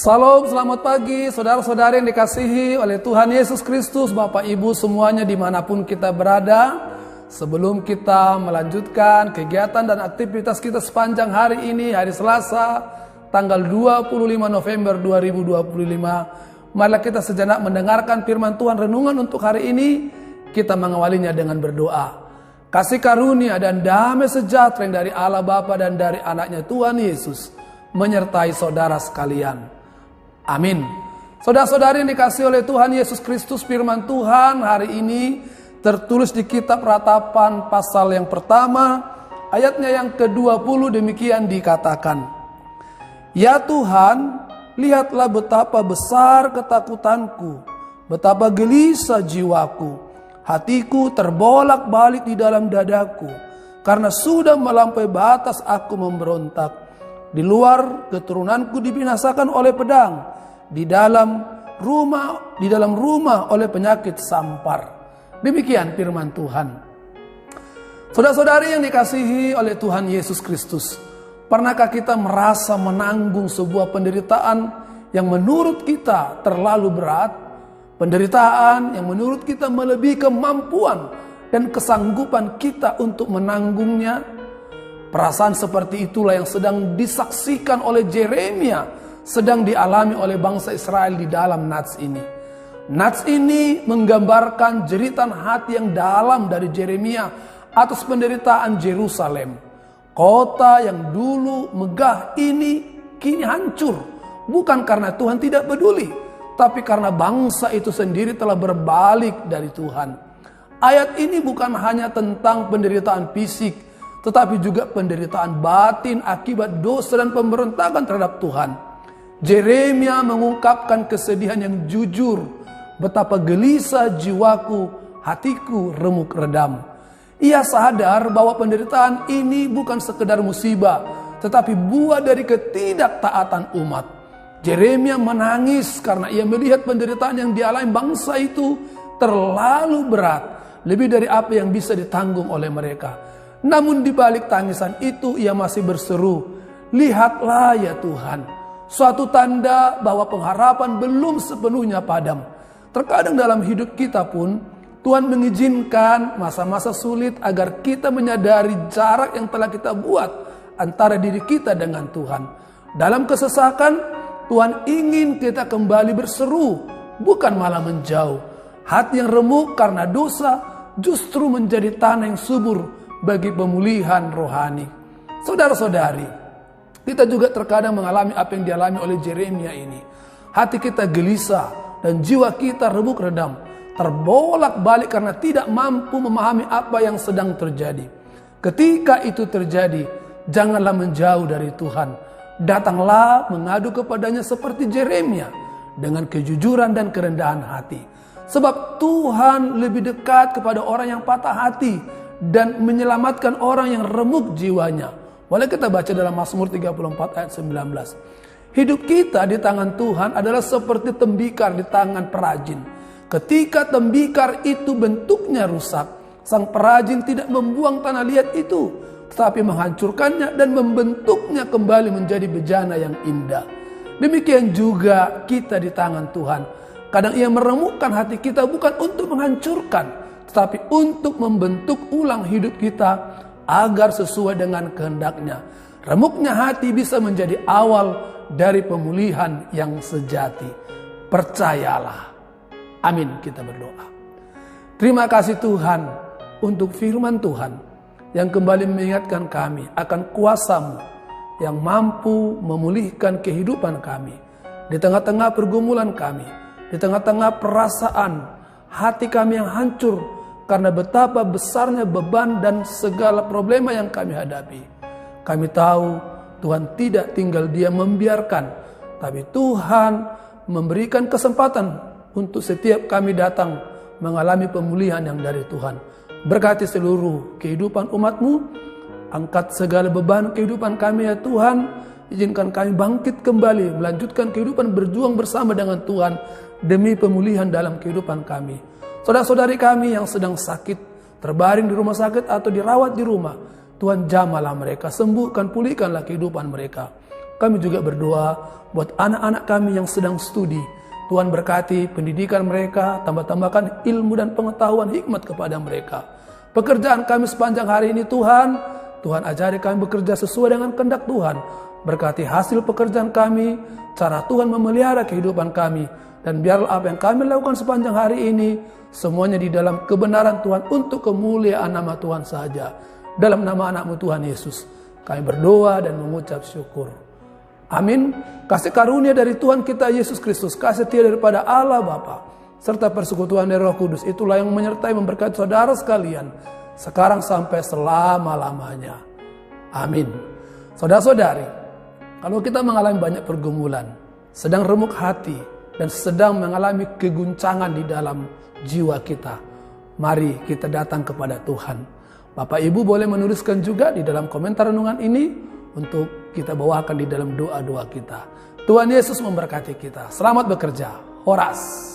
Salam, selamat pagi saudara-saudari yang dikasihi oleh Tuhan Yesus Kristus, Bapak Ibu semuanya dimanapun kita berada. Sebelum kita melanjutkan kegiatan dan aktivitas kita sepanjang hari ini, hari Selasa, tanggal 25 November 2025, marilah kita sejenak mendengarkan firman Tuhan renungan untuk hari ini. Kita mengawalinya dengan berdoa. Kasih karunia dan damai sejahtera yang dari Allah Bapa dan dari anaknya Tuhan Yesus menyertai saudara sekalian. Amin. Saudara-saudari yang dikasihi oleh Tuhan Yesus Kristus, firman Tuhan hari ini tertulis di kitab Ratapan pasal yang pertama, ayatnya yang ke-20 demikian dikatakan. Ya Tuhan, lihatlah betapa besar ketakutanku, betapa gelisah jiwaku. Hatiku terbolak-balik di dalam dadaku, karena sudah melampaui batas aku memberontak. Di luar keturunanku dibinasakan oleh pedang, di dalam rumah oleh penyakit sampar. Demikian firman Tuhan. Saudara-saudari yang dikasihi oleh Tuhan Yesus Kristus, pernahkah kita merasa menanggung sebuah penderitaan yang menurut kita terlalu berat? Penderitaan yang menurut kita melebihi kemampuan dan kesanggupan kita untuk menanggungnya. Perasaan seperti itulah yang sedang disaksikan oleh Yeremia, sedang dialami oleh bangsa Israel di dalam nats ini. Nats ini menggambarkan jeritan hati yang dalam dari Yeremia atas penderitaan Yerusalem. Kota yang dulu megah ini kini hancur, bukan karena Tuhan tidak peduli, tapi karena bangsa itu sendiri telah berbalik dari Tuhan. Ayat ini bukan hanya tentang penderitaan fisik, tetapi juga penderitaan batin akibat dosa dan pemberontakan terhadap Tuhan. Yeremia mengungkapkan kesedihan yang jujur, betapa gelisah jiwaku, hatiku remuk redam. Ia sadar bahwa penderitaan ini bukan sekedar musibah, tetapi buah dari ketidaktaatan umat. Yeremia menangis karena ia melihat penderitaan yang dialami bangsa itu terlalu berat, lebih dari apa yang bisa ditanggung oleh mereka. Namun di balik tangisan itu ia masih berseru, lihatlah ya Tuhan, suatu tanda bahwa pengharapan belum sepenuhnya padam. Terkadang dalam hidup kita pun Tuhan mengizinkan masa-masa sulit agar kita menyadari jarak yang telah kita buat antara diri kita dengan Tuhan. Dalam kesesakan Tuhan ingin kita kembali berseru, bukan malah menjauh. Hati yang remuk karena dosa justru menjadi tanah yang subur bagi pemulihan rohani. Saudara-saudari, kita juga terkadang mengalami apa yang dialami oleh Yeremia ini. Hati kita gelisah dan jiwa kita remuk redam, terbolak-balik karena tidak mampu memahami apa yang sedang terjadi. Ketika itu terjadi, janganlah menjauh dari Tuhan. Datanglah mengadu kepadanya seperti Yeremia dengan kejujuran dan kerendahan hati. Sebab Tuhan lebih dekat kepada orang yang patah hati dan menyelamatkan orang yang remuk jiwanya. Boleh kita baca dalam Mazmur 34 ayat 19. Hidup kita di tangan Tuhan adalah seperti tembikar di tangan perajin. Ketika tembikar itu bentuknya rusak, sang perajin tidak membuang tanah liat itu, tetapi menghancurkannya dan membentuknya kembali menjadi bejana yang indah. Demikian juga kita di tangan Tuhan. Kadang ia meremukkan hati kita bukan untuk menghancurkan, tetapi untuk membentuk ulang hidup kita agar sesuai dengan kehendaknya. Remuknya hati bisa menjadi awal dari pemulihan yang sejati. Percayalah. Amin, kita berdoa. Terima kasih Tuhan untuk firman Tuhan yang kembali mengingatkan kami akan kuasa-Mu yang mampu memulihkan kehidupan kami. Di tengah-tengah pergumulan kami, di tengah-tengah perasaan hati kami yang hancur karena betapa besarnya beban dan segala problema yang kami hadapi. Kami tahu Tuhan tidak tinggal diam membiarkan, tapi Tuhan memberikan kesempatan untuk setiap kami datang mengalami pemulihan yang dari Tuhan. Berkati seluruh kehidupan umat-Mu, angkat segala beban kehidupan kami ya Tuhan. Izinkan kami bangkit kembali, melanjutkan kehidupan berjuang bersama dengan Tuhan demi pemulihan dalam kehidupan kami. Saudara-saudari kami yang sedang sakit, terbaring di rumah sakit atau dirawat di rumah, Tuhan jamahlah mereka, sembuhkan, pulihkanlah kehidupan mereka. Kami juga berdoa buat anak-anak kami yang sedang studi. Tuhan berkati pendidikan mereka, tambah-tambahkan ilmu dan pengetahuan hikmat kepada mereka. Pekerjaan kami sepanjang hari ini Tuhan ajari kami bekerja sesuai dengan kehendak Tuhan. Berkati hasil pekerjaan kami, cara Tuhan memelihara kehidupan kami. Dan biarlah apa yang kami lakukan sepanjang hari ini, semuanya di dalam kebenaran Tuhan untuk kemuliaan nama Tuhan saja. Dalam nama anak-Mu Tuhan Yesus, kami berdoa dan mengucap syukur. Amin. Kasih karunia dari Tuhan kita Yesus Kristus, kasih setia daripada Allah Bapa, serta persekutuan dari Roh Kudus, itulah yang menyertai memberkati saudara sekalian, sekarang sampai selama-lamanya. Amin. Saudara-saudari, kalau kita mengalami banyak pergumulan, sedang remuk hati, dan sedang mengalami keguncangan di dalam jiwa kita, mari kita datang kepada Tuhan. Bapak Ibu boleh menuliskan juga di dalam komentar renungan ini untuk kita bawakan di dalam doa-doa kita. Tuhan Yesus memberkati kita. Selamat bekerja. Horas.